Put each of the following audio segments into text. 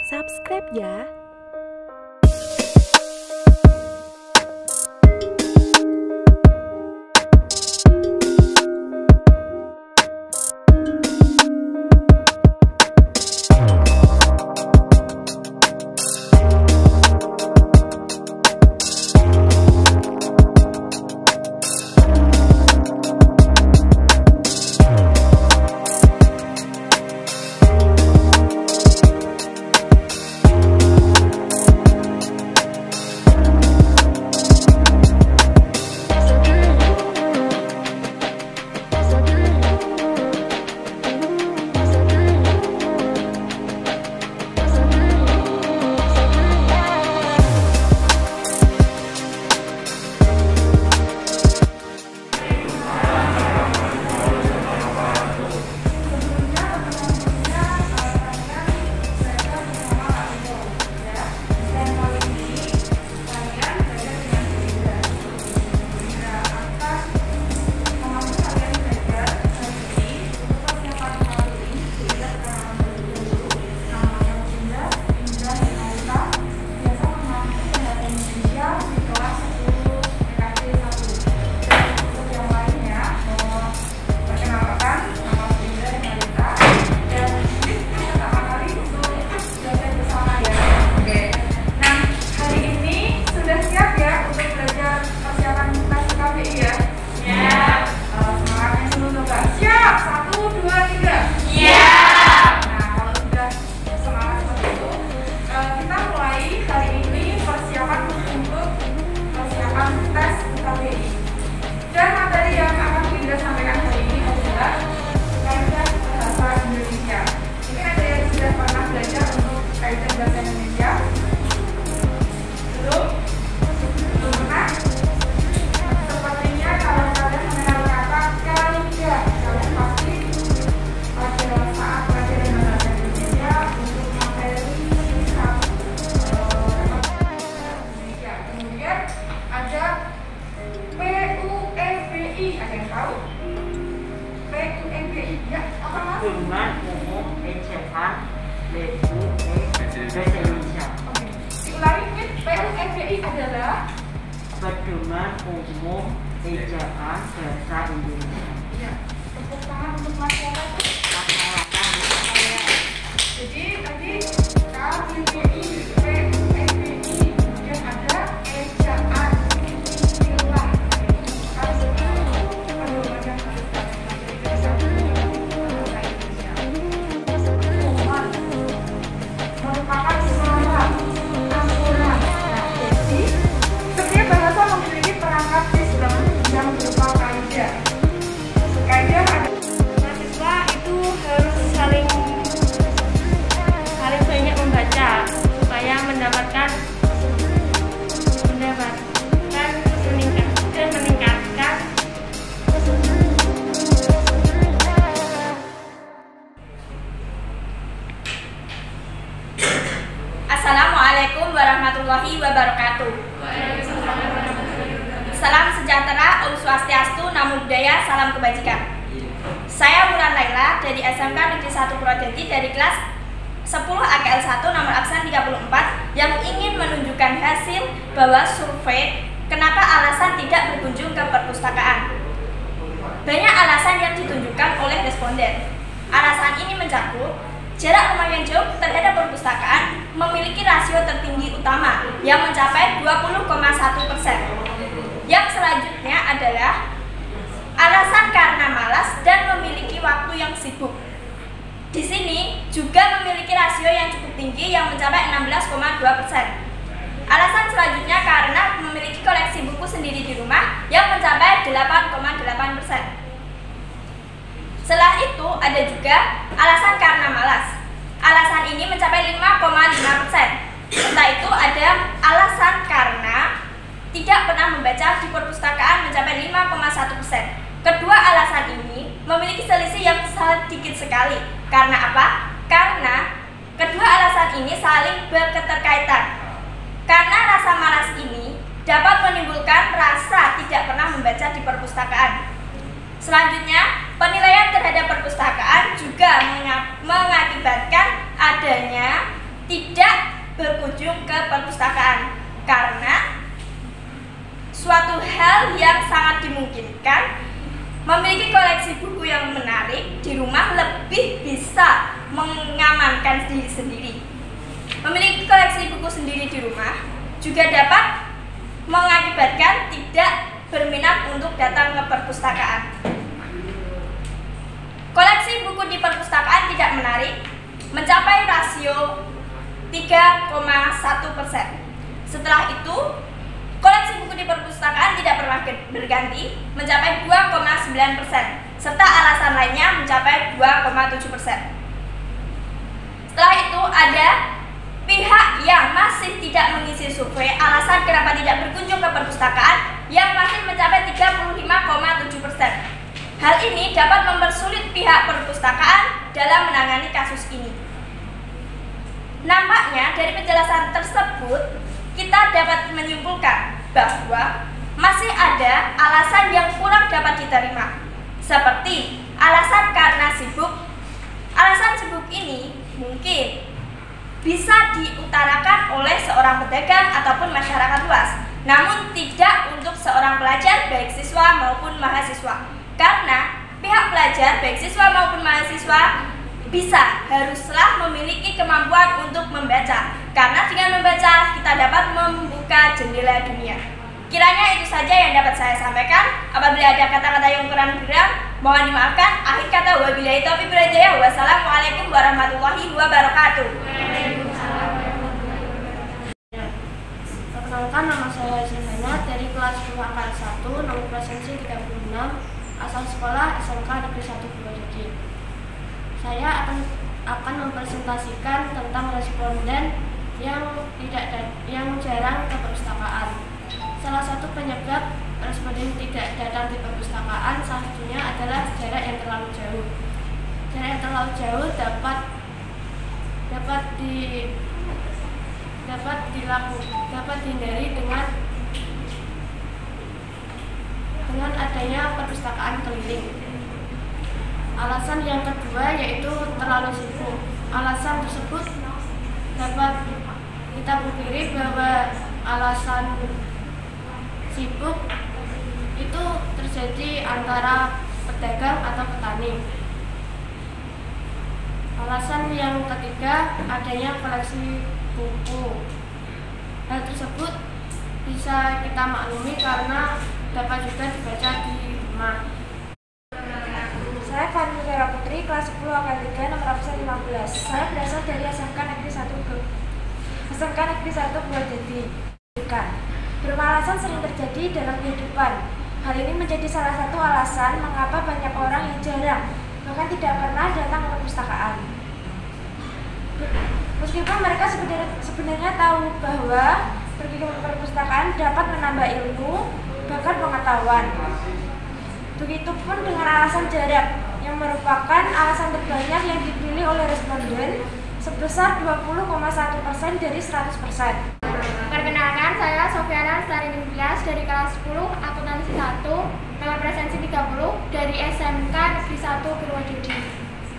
subscribe ya. Pedoman Umum Ejaan Bahasa Indonesia. Diulangi, PUMBI adalah Pedoman Umum Ejaan Bahasa Indonesia. Ya, tepuk tangan untuk masyarakat. Jadi tadi KUMBI, PUMBI, kemudian ada ejaan istilah. Merupakan syarat aturan. Jadi setiap bahasa memiliki perangkat sistem yang berupa kaidah. Kaidah ada mahasiswa itu harus saling banyak membaca supaya meningkatkan Assalamualaikum warahmatullahi wabarakatuh. Salam sejahtera, Om Swastiastu, Namo Buddhaya, salam kebajikan. Saya Wulan Laila dari SMK Negeri 1 Purwodadi dari kelas 10 AKL 1 nomor absen 34 yang ingin menunjukkan hasil bahwa survei kenapa alasan tidak berkunjung ke perpustakaan. Banyak alasan yang ditunjukkan oleh responden. Alasan ini mencakup jarak rumah yang jauh terhadap perpustakaan memiliki rasio tertinggi utama yang mencapai 20,1%. Yang selanjutnya adalah alasan karena malas dan memiliki waktu yang sibuk. Di sini juga memiliki rasio yang cukup tinggi yang mencapai 16,2%. Alasan selanjutnya karena memiliki koleksi buku sendiri di rumah yang mencapai 8,8%. Setelah itu ada juga alasan karena malas. Alasan ini mencapai 5,5%. Setelah itu ada alasan karena tidak pernah membaca di perpustakaan mencapai 5,1%. Kedua alasan ini memiliki selisih yang sedikit sekali. Karena apa? Karena kedua alasan ini saling berketerkaitan. Karena rasa malas ini dapat menimbulkan rasa tidak pernah membaca di perpustakaan. Selanjutnya, penilaian terhadap perpustakaan juga mengakibatkan adanya tidak berkunjung ke perpustakaan karena suatu hal yang sangat dimungkinkan memiliki koleksi buku yang menarik di rumah lebih bisa mengamankan diri sendiri. Memiliki koleksi buku sendiri di rumah juga dapat mengakibatkan tidak berminat untuk datang ke perpustakaan. Koleksi buku di perpustakaan tidak menarik, mencapai rasio 3,1%. Setelah itu, koleksi buku di perpustakaan tidak pernah berganti, mencapai 2,9%, serta alasan lainnya mencapai 2,7%. Setelah itu ada pihak yang masih tidak mengisi survei alasan kenapa tidak berkunjung ke perpustakaan yang masih mencapai 35,7%. Hal ini dapat mempersulit pihak perpustakaan dalam menangani kasus ini. Nampaknya dari penjelasan tersebut kita dapat menyimpulkan bahwa masih ada alasan yang kurang dapat diterima, seperti alasan karena sibuk. Alasan sibuk ini mungkin bisa diutarakan oleh seorang pedagang ataupun masyarakat luas, namun tidak untuk seorang pelajar baik siswa maupun mahasiswa. Karena pihak pelajar baik siswa maupun mahasiswa haruslah memiliki kemampuan untuk membaca, karena dengan membaca kita dapat membuka jendela dunia. Kiranya itu saja yang dapat saya sampaikan. Apabila ada kata-kata yang kurang berkenan, mohon dimaafkan. Akhir kata, wabillahi taufiq wal hidayah. Wassalamualaikum warahmatullahi wabarakatuh. Perkenalkan, nama saya Silvana dari kelas 10 angkatan 1, nomor presensi 36, asal sekolah SMK Negeri 1 Purwodadi. Saya akan mempresentasikan tentang responden yang jarang ke perpustakaan. Salah satu penyebab responden tidak datang di perpustakaan salah satunya adalah jarak yang terlalu jauh. Jarak yang terlalu jauh dapat dihindari dengan adanya perpustakaan keliling. Alasan yang kedua yaitu terlalu sibuk. Alasan tersebut dapat kita pikiri bahwa alasan sibuk itu terjadi antara pedagang atau petani. Alasan yang ketiga adanya koleksi buku. Hal tersebut bisa kita maklumi karena dapat juga dibaca di rumah. Saya Fani Vera Putri, kelas 10 angkatan 3, nomor absen 15. Saya berasal dari SMK Negeri 1 Purwodadi. Beralasan sering terjadi dalam kehidupan. Hal ini menjadi salah satu alasan mengapa banyak orang yang jarang, bahkan tidak pernah datang ke perpustakaan. Meskipun mereka sebenarnya tahu bahwa pergi ke perpustakaan dapat menambah ilmu, bahkan pengetahuan. Begitupun dengan alasan jarak, yang merupakan alasan terbanyak yang dipilih oleh responden sebesar 20,1% dari 100%. Perkenalkan, saya Sofiana Lestari Ningtyas dari kelas 10 akuntansi 1, nomor presensi 30 dari SMK Negeri 1 Purwodadi.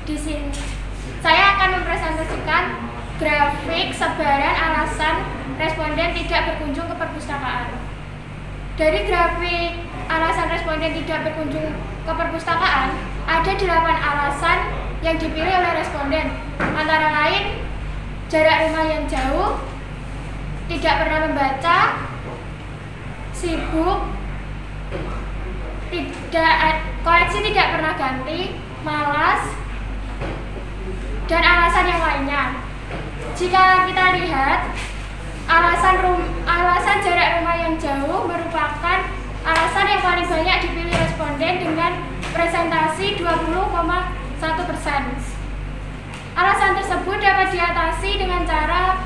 Di sini saya akan mempresentasikan grafik sebaran alasan responden tidak berkunjung ke perpustakaan. Dari grafik alasan responden tidak berkunjung ke perpustakaan, ada 8 alasan yang dipilih oleh responden, antara lain jarak rumah yang jauh, tidak pernah membaca, sibuk, koleksi tidak pernah ganti, malas, dan alasan yang lainnya. Jika kita lihat, alasan jarak rumah yang jauh merupakan alasan yang paling banyak dipilih responden dengan presentasi 20,1%. Alasan tersebut dapat diatasi dengan cara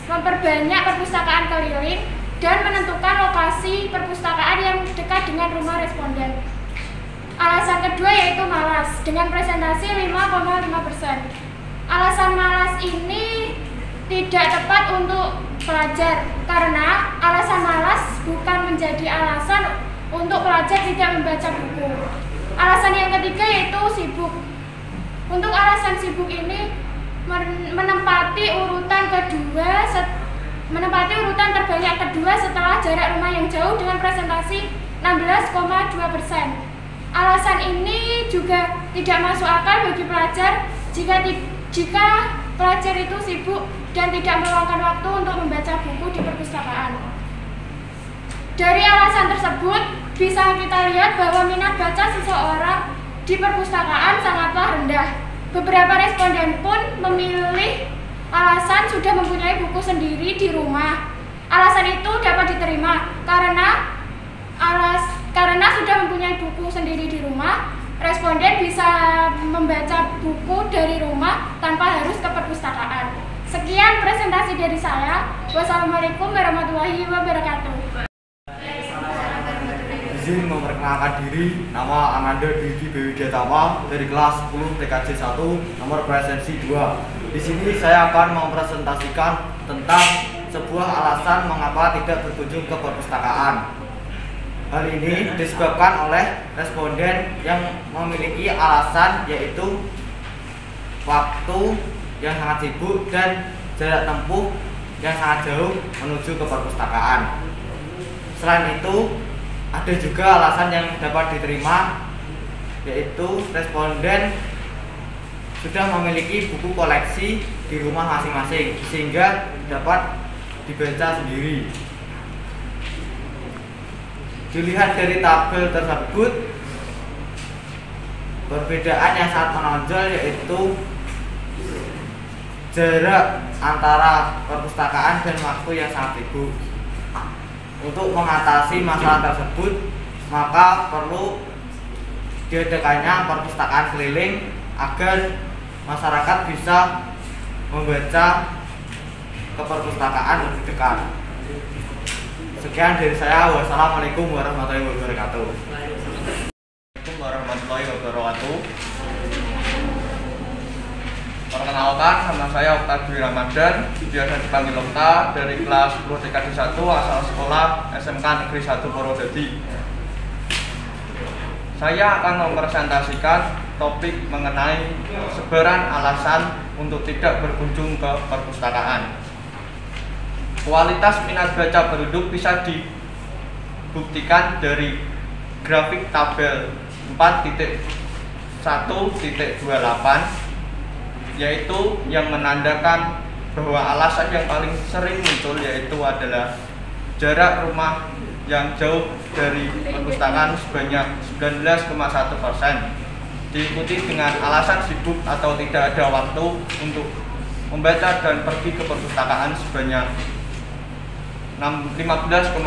memperbanyak perpustakaan keliling dan menentukan lokasi perpustakaan yang dekat dengan rumah responden. Alasan kedua yaitu malas dengan presentasi 5,5%. Alasan malas ini tidak tepat untuk pelajar karena alasan malas bukan menjadi alasan untuk pelajar tidak membaca buku. Alasan yang ketiga yaitu sibuk. Untuk alasan sibuk ini menempati urutan menempati urutan terbanyak kedua setelah jarak rumah yang jauh dengan presentasi 16,2%. Alasan ini juga tidak masuk akal bagi pelajar jika pelajar itu sibuk dan tidak meluangkan waktu untuk membaca buku di perpustakaan. Dari alasan tersebut, bisa kita lihat bahwa minat baca seseorang di perpustakaan sangatlah rendah. Beberapa responden pun memilih alasan sudah mempunyai buku sendiri di rumah. Alasan itu dapat diterima karena sudah mempunyai buku sendiri di rumah, responden bisa membaca buku dari rumah tanpa harus ke perpustakaan. Sekian presentasi dari saya. Wassalamualaikum warahmatullahi wabarakatuh. Izin memperkenalkan diri, nama Ananda Dwi Widyatama dari kelas 10 TKJ 1 nomor presensi 2. Di sini saya akan mempresentasikan tentang sebuah alasan mengapa tidak berkunjung ke perpustakaan. Hal ini disebabkan oleh responden yang memiliki alasan, yaitu waktu yang sangat sibuk dan jarak tempuh yang sangat jauh menuju ke perpustakaan. Selain itu, ada juga alasan yang dapat diterima, yaitu responden sudah memiliki buku koleksi di rumah masing-masing sehingga dapat dibaca sendiri. Dilihat dari tabel tersebut, perbedaan yang sangat menonjol yaitu jarak antara perpustakaan dan waktu yang sangat sibuk. Untuk mengatasi masalah tersebut, maka perlu diadakannya perpustakaan keliling agar masyarakat bisa membaca ke perpustakaan lebih dekat. Sekian dari saya. Wassalamualaikum warahmatullahi wabarakatuh. Assalamualaikum warahmatullahi wabarakatuh. Perkenalkan, nama saya Oktavi Ramadan, biasa dipanggil Okta, dari kelas 10 TKJ 1 asal sekolah SMK Negeri 1 Purwodadi. Saya akan mempresentasikan topik mengenai sebaran alasan untuk tidak berkunjung ke perpustakaan. Kualitas minat baca penduduk bisa dibuktikan dari grafik tabel 4.1.28, yaitu yang menandakan bahwa alasan yang paling sering muncul yaitu adalah jarak rumah yang jauh dari perpustakaan sebanyak 19,1%, diikuti dengan alasan sibuk atau tidak ada waktu untuk membaca dan pergi ke perpustakaan sebanyak 15,1%.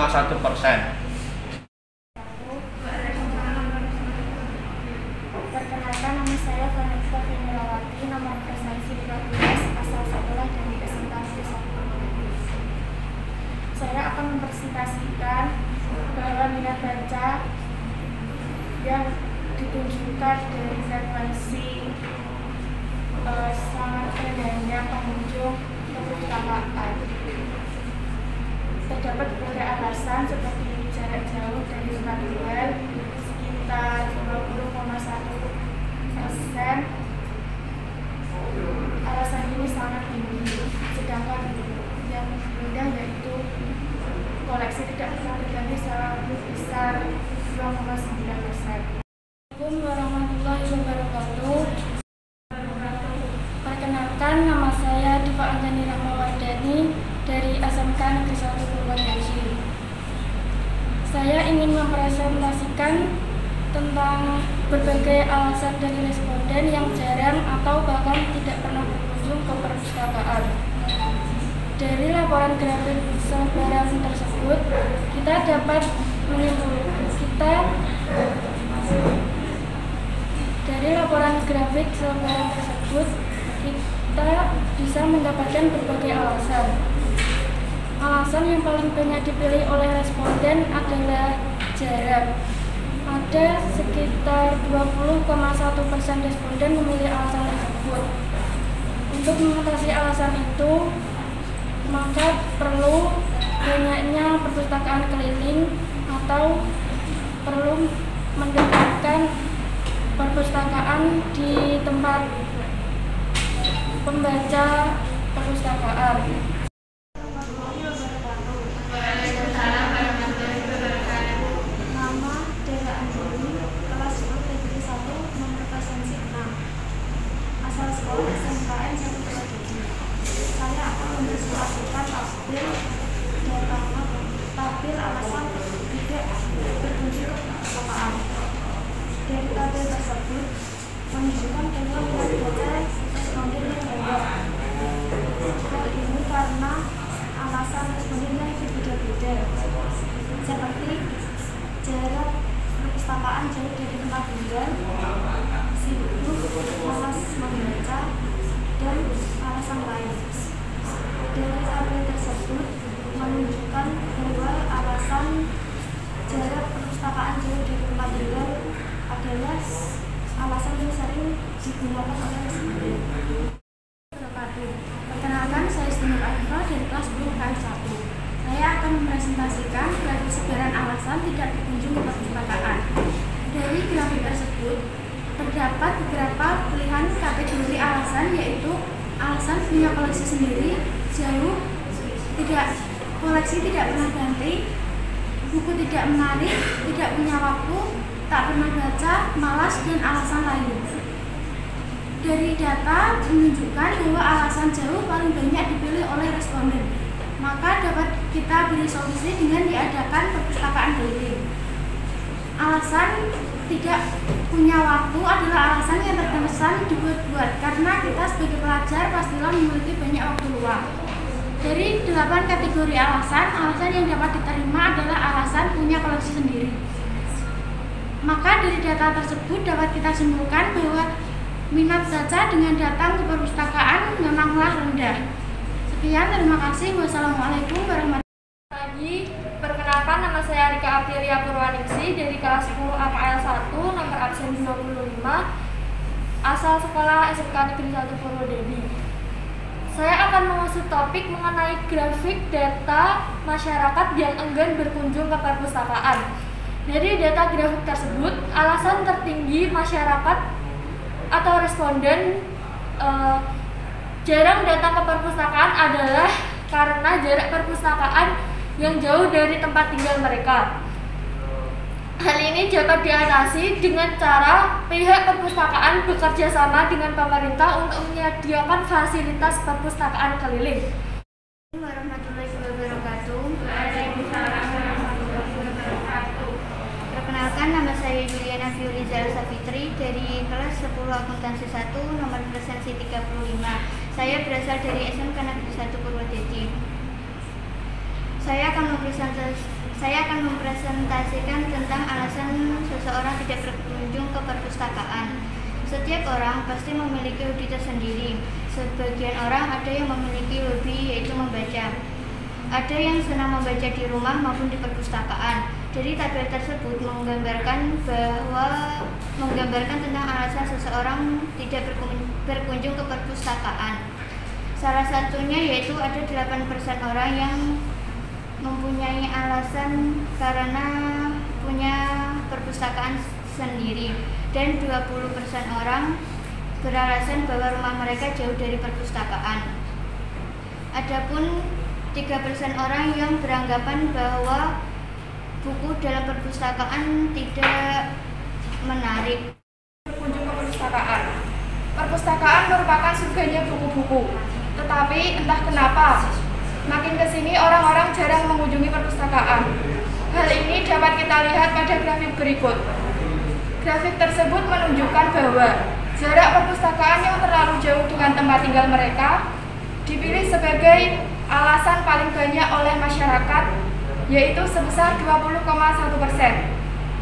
Perkenalkan, nama saya Vanessa Femirawati, nomor presensi 15, asal sekolah dari SMK Negeri 1 Purwodadi. Saya akan mempresentasikan bahwa minat baca yang ditunjukkan dari frekuensi sangat rendahnya pengunjung ke perpustakaan. Terdapat berbagai alasan seperti jarak jauh dari tempat tinggal sekitar 20,1%. Alasan ini sangat tinggi, sedangkan yang rendah yaitu koleksi tidak pernah berganti selalu besar 2,9%. Assalamualaikum warahmatullahi wabarakatuh. Perkenalkan, nama saya Diva Anjani Rahmawardani dari SMK Negeri 1 Purwodadi. Saya ingin mempresentasikan tentang berbagai alasan dari responden yang jarang atau bahkan tidak pernah berkunjung ke perpustakaan. Dari laporan grafik selebaran tersebut, kita dapat menyimpulkan kita bisa mendapatkan berbagai alasan. Alasan yang paling banyak dipilih oleh responden adalah jarak. Ada sekitar 20,1% responden memilih alasan tersebut. Untuk mengatasi alasan itu, maka perlu banyaknya perpustakaan keliling atau perlu mendekatkan perpustakaan di tempat pembaca perpustakaan. tabel alasan tidak berkunjung ke perpustakaan. Dari tabel tersebut menunjukkan bahwa minat baca responden yang rendah. Hal ini karena alasan responden yang berbeda-beda, seperti jarak perpustakaan jauh dari tempat tinggal, sibuk, malas membaca, dan alasan lain. Dari tabel tersebut menunjukkan bahwa alasan jarak perpustakaan jauh dari tempat tinggal adalah alasan yang sering digunakan oleh responden. Perkenalkan, saya Istinur Arifah dari kelas 10 KS 1. Saya akan mempresentasikan grafik sebaran alasan tidak berkunjung ke perpustakaan. Dari grafik tersebut terdapat beberapa pilihan kategori alasan, yaitu alasan punya koleksi sendiri, jauh, koleksi tidak pernah ganti, buku tidak menarik, tidak punya waktu, tak pernah baca, malas, dan alasan lain. Dari data menunjukkan bahwa alasan jauh paling banyak dipilih oleh responden. Maka dapat kita beri solusi dengan diadakan perpustakaan keliling. Alasan tidak punya waktu adalah alasan yang terkesan dibuat-buat karena kita sebagai pelajar pastilah memiliki banyak waktu luang. Dari 8 kategori alasan yang dapat diterima adalah alasan punya koleksi sendiri. Maka dari data tersebut dapat kita simpulkan bahwa minat baca dengan datang ke perpustakaan memanglah rendah. Sekian, terima kasih. Wassalamualaikum warahmatullahi wabarakatuh. Perkenalkan, nama saya Rika Aprilia Purwaningsi dari kelas 10 AKL 1, nomor absen 25, asal sekolah SMK Negeri 1 Purwodadi. Saya akan mengusut topik mengenai grafik data masyarakat yang enggan berkunjung ke perpustakaan. Dari data grafik tersebut, alasan tertinggi masyarakat atau responden jarang datang ke perpustakaan adalah karena jarak perpustakaan yang jauh dari tempat tinggal mereka. Hal ini dapat diatasi dengan cara pihak perpustakaan bekerja sama dengan pemerintah untuk menyediakan fasilitas perpustakaan keliling. Warahmatullahi wabarakatuh. Perkenalkan, nama saya Juliana Fiulizal Safitri dari kelas 10 Akuntansi 1, nomor presensi 35. Saya berasal dari SMK Negeri 1 Purwodadi. Saya akan mempresentasikan tentang alasan seseorang tidak berkunjung ke perpustakaan. Setiap orang pasti memiliki hobi tersendiri. Sebagian orang ada yang memiliki hobi yaitu membaca. Ada yang senang membaca di rumah maupun di perpustakaan. Dari tabel tersebut menggambarkan tentang alasan seseorang tidak berkunjung ke perpustakaan. Salah satunya yaitu ada 8% orang yang mempunyai alasan karena punya perpustakaan sendiri, dan 20% orang beralasan bahwa rumah mereka jauh dari perpustakaan. Adapun 3% orang yang beranggapan bahwa buku dalam perpustakaan tidak menarik. Berkunjung ke perpustakaan. Perpustakaan merupakan surganya buku-buku, tetapi entah kenapa makin kesini orang-orang jarang mengunjungi perpustakaan. Hal ini dapat kita lihat pada grafik berikut. Grafik tersebut menunjukkan bahwa jarak perpustakaan yang terlalu jauh dengan tempat tinggal mereka dipilih sebagai alasan paling banyak oleh masyarakat, yaitu sebesar 20,1%.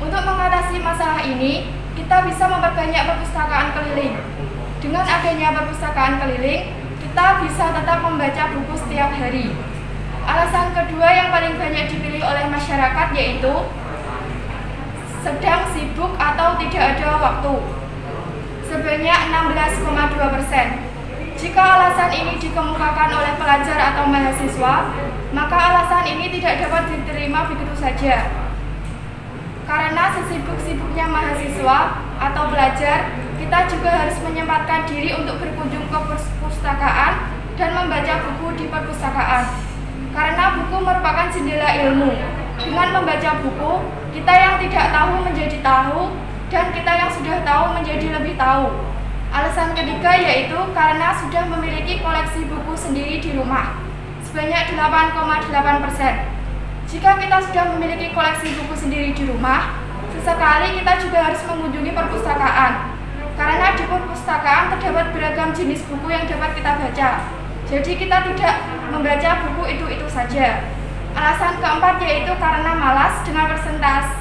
Untuk mengatasi masalah ini, kita bisa memperbanyak perpustakaan keliling. Dengan adanya perpustakaan keliling, kita bisa tetap membaca buku setiap hari. Alasan kedua yang paling banyak dipilih oleh masyarakat yaitu sedang sibuk atau tidak ada waktu, sebanyak 16,2%. Jika alasan ini dikemukakan oleh pelajar atau mahasiswa, maka alasan ini tidak dapat diterima begitu saja. Karena sesibuk-sibuknya mahasiswa atau pelajar, kita juga harus menyempatkan diri untuk berkunjung ke perpustakaan dan membaca buku di perpustakaan. Karena buku merupakan jendela ilmu. Dengan membaca buku, kita yang tidak tahu menjadi tahu, dan kita yang sudah tahu menjadi lebih tahu. Alasan ketiga yaitu karena sudah memiliki koleksi buku sendiri di rumah. sebanyak 8,8%. Jika kita sudah memiliki koleksi buku sendiri di rumah, sesekali kita juga harus mengunjungi perpustakaan. Karena di perpustakaan terdapat beragam jenis buku yang dapat kita baca. Jadi kita tidak membaca buku itu saja. Alasan keempat yaitu karena malas dengan persentase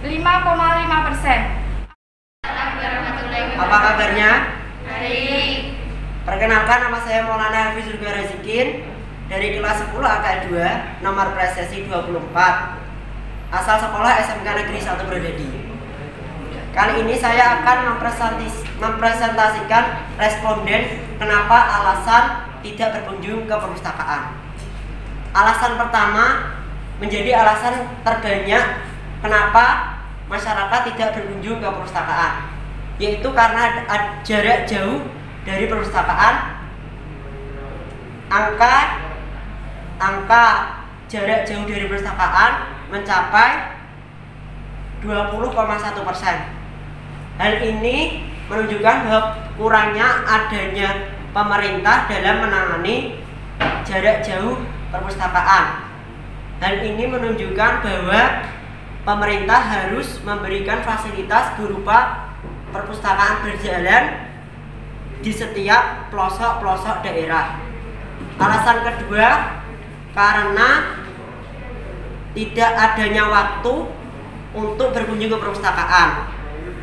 5,5%. Apa kabarnya? Baik. Perkenalkan, nama saya Maulana Hafiz Zulfiqar Rezikin dari kelas 10 AKL 2 nomor presensi 24, asal sekolah SMK Negeri 1 Purwodadi. Kali ini saya akan mempresentasikan responden kenapa alasan tidak berkunjung ke perpustakaan. Alasan pertama menjadi alasan terbanyak kenapa masyarakat tidak berkunjung ke perpustakaan, yaitu karena jarak jauh dari perpustakaan. Angka jarak jauh dari perpustakaan mencapai 20,1%. Hal ini menunjukkan bahwa kurangnya adanya pemerintah dalam menangani jarak jauh perpustakaan. Hal ini menunjukkan bahwa pemerintah harus memberikan fasilitas berupa perpustakaan berjalan di setiap pelosok-pelosok daerah. Alasan kedua, karena tidak adanya waktu untuk berkunjung ke perpustakaan.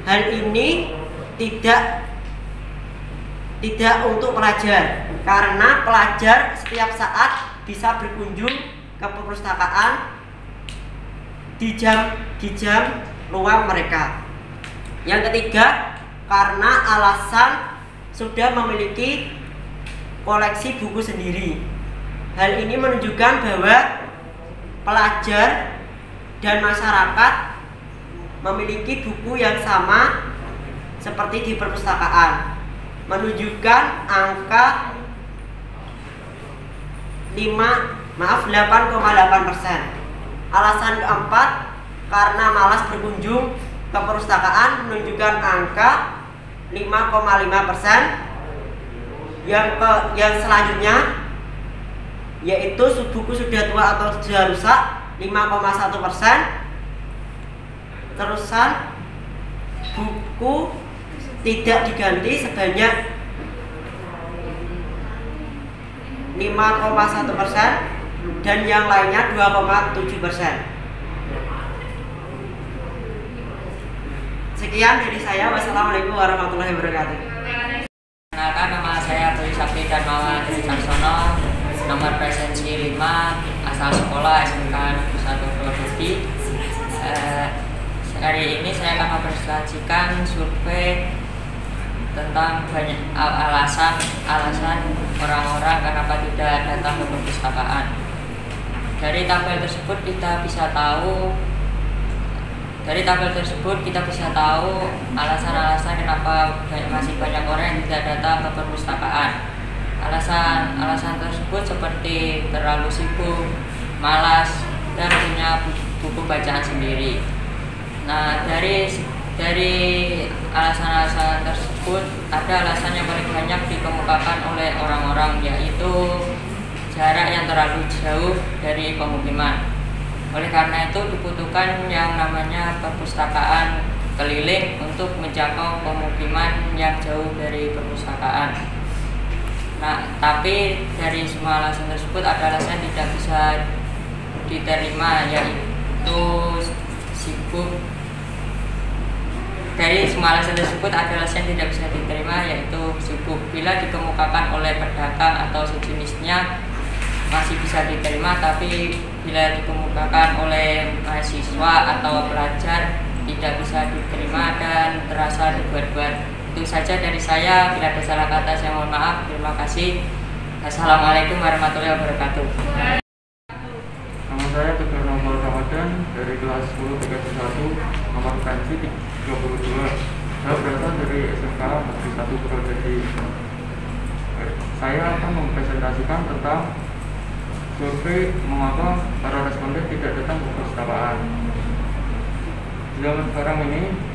Hal ini tidak untuk pelajar, karena pelajar setiap saat bisa berkunjung ke perpustakaan di jam luang mereka. Yang ketiga, karena alasan sudah memiliki koleksi buku sendiri. Hal ini menunjukkan bahwa pelajar dan masyarakat memiliki buku yang sama seperti di perpustakaan, menunjukkan angka 8,8%. Alasan keempat, karena malas berkunjung ke perpustakaan, menunjukkan angka 5,5%. Yang selanjutnya yaitu buku sudah tua atau sudah rusak, 5,1%. Terusan buku tidak diganti sebanyak 5,1%, dan yang lainnya 2,7%. Sekian dari saya. Wassalamualaikum warahmatullahi wabarakatuh. Perkenalkan, nama saya Boy Sapri dan Mawar Caksono, nomor presensi 5, asal sekolah SMK Negeri 1 Purwodadi. Hari ini saya akan mempresentasikan survei tentang banyak alasan orang-orang kenapa tidak datang ke perpustakaan. Dari tabel tersebut kita bisa tahu alasan-alasan kenapa masih banyak orang yang tidak datang ke perpustakaan. Alasan tersebut seperti terlalu sibuk, malas, dan punya buku bacaan sendiri. Nah, dari alasan-alasan tersebut ada alasan yang paling banyak dikemukakan oleh orang-orang, yaitu jarak yang terlalu jauh dari pemukiman. Oleh karena itu dibutuhkan yang namanya perpustakaan keliling untuk menjangkau pemukiman yang jauh dari perpustakaan. Nah, tapi dari semua alasan tersebut ada alasan yang tidak bisa diterima, yaitu sibuk. Dari semua alasan tersebut ada alasan yang tidak bisa diterima, yaitu sibuk. Bila dikemukakan oleh pedagang atau sejenisnya masih bisa diterima, tapi bila dikemukakan oleh mahasiswa atau pelajar tidak bisa diterima dan terasa dibuat-buat. Itu saja dari saya. Bila ada salah kata saya mohon maaf. Terima kasih. Assalamualaikum warahmatullahi wabarakatuh. Nama saya Dr. Nomor Ramadan dari kelas 10 TKJ 1 nomor presensi 32. Saya berasal dari SMK Negeri 1 Purwodadi. Saya akan mempresentasikan tentang survei mengapa para responden tidak datang ke perpustakaan. Di zaman sekarang ini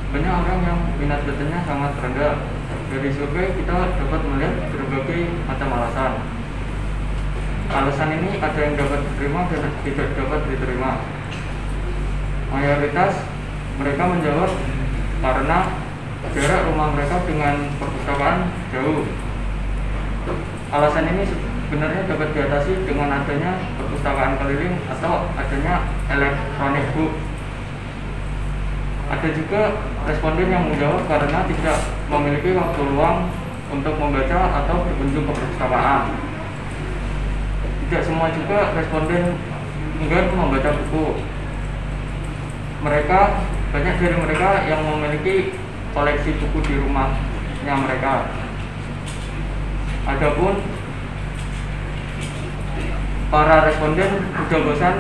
banyak orang yang minat bacanya sangat rendah. Dari survei kita dapat melihat berbagai macam alasan. alasan ini ada yang dapat diterima dan tidak dapat diterima. Mayoritas mereka menjawab karena jarak rumah mereka dengan perpustakaan jauh. Alasan ini sebenarnya dapat diatasi dengan adanya perpustakaan keliling atau adanya electronic book. Ada juga responden yang menjawab karena tidak memiliki waktu luang untuk membaca atau berkunjung ke perpustakaan. Tidak semua juga responden enggan membaca buku. Banyak dari mereka yang memiliki koleksi buku di rumahnya mereka. Adapun para responden sudah bosan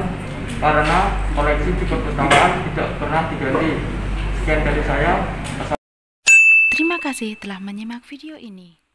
karena koleksi di perpustakaan tidak pernah diganti. Sekian dari saya. Terima kasih telah menyimak video ini.